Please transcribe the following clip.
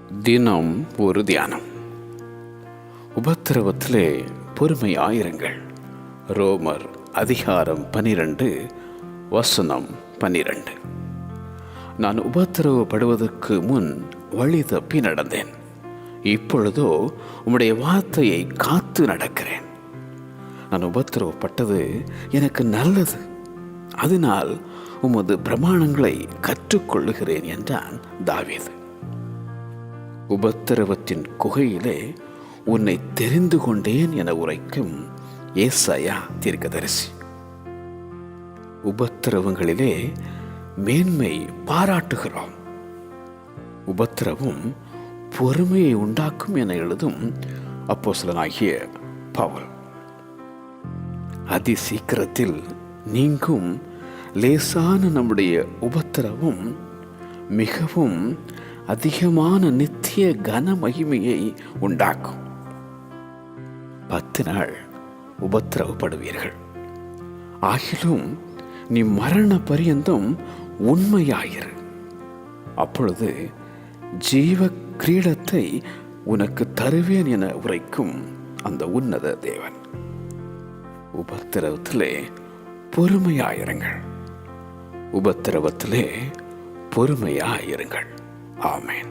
தினம் ஒரு தியானம். உபத்திரவத்திலே பொறுமையாயிருங்கள். ரோமர் அதிகாரம் 12 வசனம் 12. நான் உபத்திரவப்படுவதற்கு முன் வழி தப்பி நடந்தேன். இப்பொழுதோ உம்முடைய வார்த்தையை காத்து நடக்கிறேன். நான் உபத்திரவப்பட்டது எனக்கு நல்லது, அதனால் உமது பிரமாணங்களை கற்றுக்கொள்ளுகிறேன் என்றான் தாவீது. உபத்திரவத்தின் குகையிலே உன்னை தெரிந்து கொண்டேன் என உரைக்கும் ஏசாயா தீர்க்கதரிசி. உபத்திரவங்களிலே மேன்மை பாராட்டுகிறோம். உபத்திரவம் பொறுமையை உண்டாக்கும் என எழுதும் அப்போஸ்தலனாகிய பவுல். அதி சீக்கிரத்தில் நீங்கும் லேசான நம்முடைய உபத்திரவம் மிகவும் அதிகமான நித்திய கன மகிமையை உண்டாக்கும். 10 நாள் உபத்திரவப்படுவீர்கள், ஆகிலும் நீ மரண பரியந்தம் உண்மையாயிரு. அப்பொழுது ஜீவ கிரீடத்தை உனக்கு தருவேன் என உரைக்கும் அந்த உன்னத தேவன். உபத்திரவத்திலே பொறுமையாயிருங்கள். உபத்திரவத்திலே பொறுமையாயிருங்கள். ஆமென்.